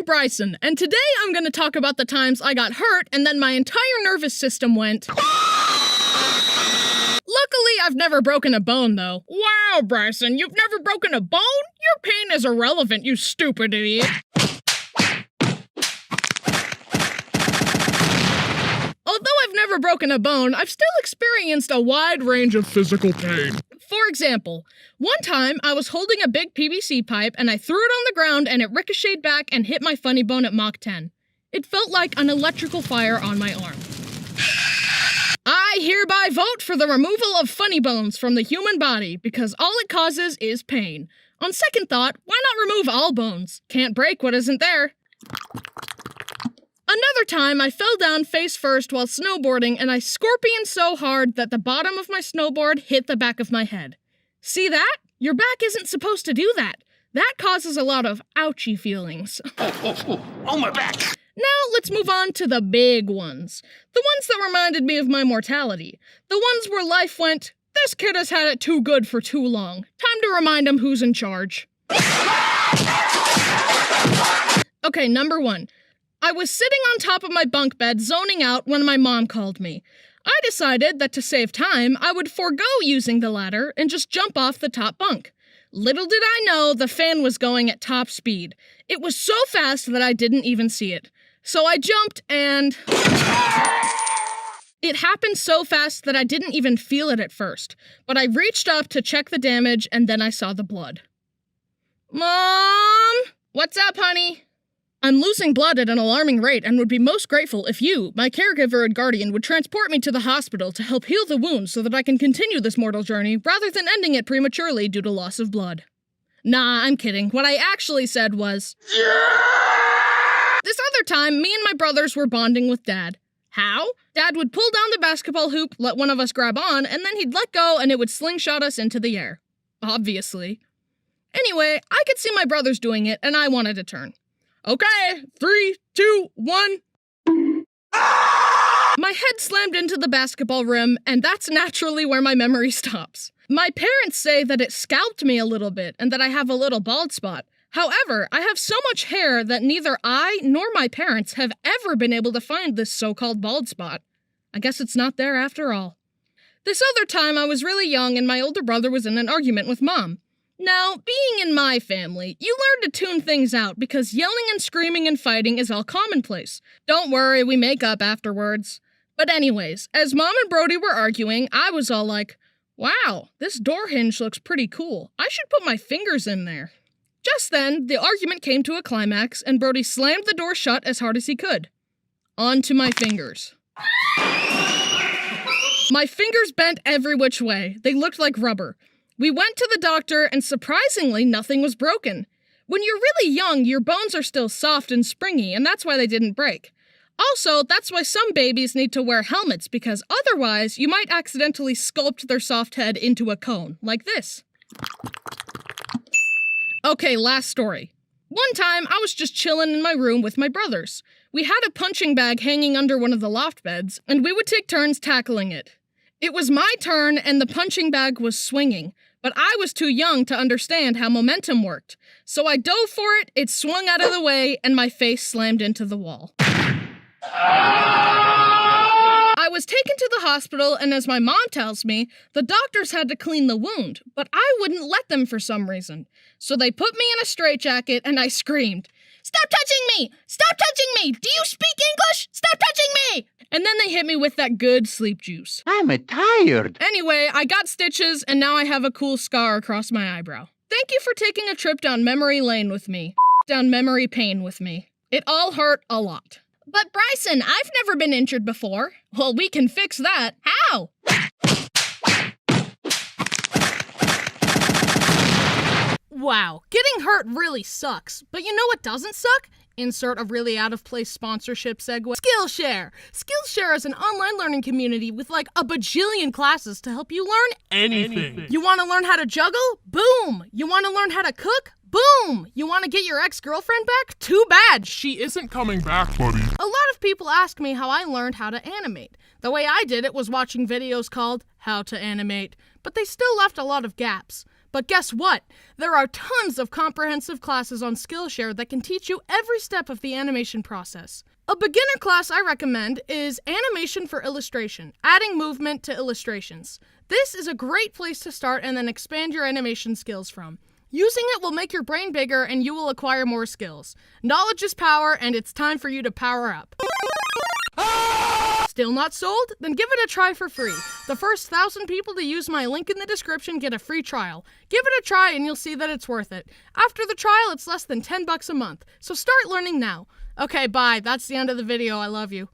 Bryson, and today I'm going to talk about the times I got hurt and then my entire nervous system went. Luckily, I've never broken a bone, though. Wow, Bryson, you've never broken a bone? Your pain is irrelevant, you stupid idiot. Although I've never broken a bone, I've still experienced a wide range of physical pain. For example, one time I was holding a big PVC pipe and I threw it on the ground and it ricocheted back and hit my funny bone at Mach 10. It felt like an electrical fire on my arm. I hereby vote for the removal of funny bones from the human body because all it causes is pain. On second thought, why not remove all bones? Can't break what isn't there. Another time, I fell down face first while snowboarding and I scorpioned so hard that the bottom of my snowboard hit the back of my head. See that? Your back isn't supposed to do that. That causes a lot of ouchy feelings. Oh, my back! Now let's move on to the big ones. The ones that reminded me of my mortality. The ones where life went, this kid has had it too good for too long. Time to remind him who's in charge. Okay, number 1. I was sitting on top of my bunk bed zoning out when my mom called me. I decided that to save time, I would forego using the ladder and just jump off the top bunk. Little did I know the fan was going at top speed. It was so fast that I didn't even see it. So I jumped and... It happened so fast that I didn't even feel it at first, but I reached up to check the damage and then I saw the blood. Mom? What's up, honey? I'm losing blood at an alarming rate and would be most grateful if you, my caregiver and guardian, would transport me to the hospital to help heal the wounds so that I can continue this mortal journey rather than ending it prematurely due to loss of blood. Nah, I'm kidding. What I actually said was... This other time, me and my brothers were bonding with Dad. How? Dad would pull down the basketball hoop, let one of us grab on, and then he'd let go and it would slingshot us into the air. Obviously. Anyway, I could see my brothers doing it and I wanted to turn. Okay, 3, 2, 1. My head slammed into the basketball rim, and that's naturally where my memory stops. My parents say that it scalped me a little bit and that I have a little bald spot. However, I have so much hair that neither I nor my parents have ever been able to find this so-called bald spot. I guess it's not there after all. This other time I was really young and my older brother was in an argument with Mom. Now, being in my family, you learn to tune things out because yelling and screaming and fighting is all commonplace. Don't worry, we make up afterwards. But anyways, as Mom and Brody were arguing, I was all like, wow, this door hinge looks pretty cool. I should put my fingers in there. Just then, the argument came to a climax and Brody slammed the door shut as hard as he could. Onto my fingers. My fingers bent every which way. They looked like rubber. We went to the doctor, and surprisingly, nothing was broken. When you're really young, your bones are still soft and springy, and that's why they didn't break. Also, that's why some babies need to wear helmets, because otherwise, you might accidentally sculpt their soft head into a cone, like this. Okay, last story. One time, I was just chilling in my room with my brothers. We had a punching bag hanging under one of the loft beds, and we would take turns tackling it. It was my turn, and the punching bag was swinging. But I was too young to understand how momentum worked. So I dove for it, it swung out of the way, and my face slammed into the wall. I was taken to the hospital, and as my mom tells me, the doctors had to clean the wound, but I wouldn't let them for some reason. So they put me in a straitjacket, and I screamed, "Stop touching me! Stop touching me! Do you speak English? Stop touching me!" And then they hit me with that good sleep juice. I'm tired. Anyway, I got stitches, and now I have a cool scar across my eyebrow. Thank you for taking a trip down memory lane with me. Down memory pain with me. It all hurt a lot. But Bryson, I've never been injured before. Well, we can fix that. How? Wow, getting hurt really sucks. But you know what doesn't suck? Insert a really out-of-place sponsorship segue. Skillshare! Skillshare is an online learning community with like a bajillion classes to help you learn anything. You want to learn how to juggle? Boom! You want to learn how to cook? Boom! You want to get your ex-girlfriend back? Too bad! She isn't coming back, buddy. A lot of people ask me how I learned how to animate. The way I did it was watching videos called How to Animate, but they still left a lot of gaps. But guess what? There are tons of comprehensive classes on Skillshare that can teach you every step of the animation process. A beginner class I recommend is Animation for Illustration, adding movement to illustrations. This is a great place to start and then expand your animation skills from. Using it will make your brain bigger and you will acquire more skills. Knowledge is power, and it's time for you to power up. Still not sold? Then give it a try for free. The first 1,000 people to use my link in the description get a free trial. Give it a try and you'll see that it's worth it. After the trial, it's less than $10 a month, so start learning now. Okay, bye. That's the end of the video. I love you.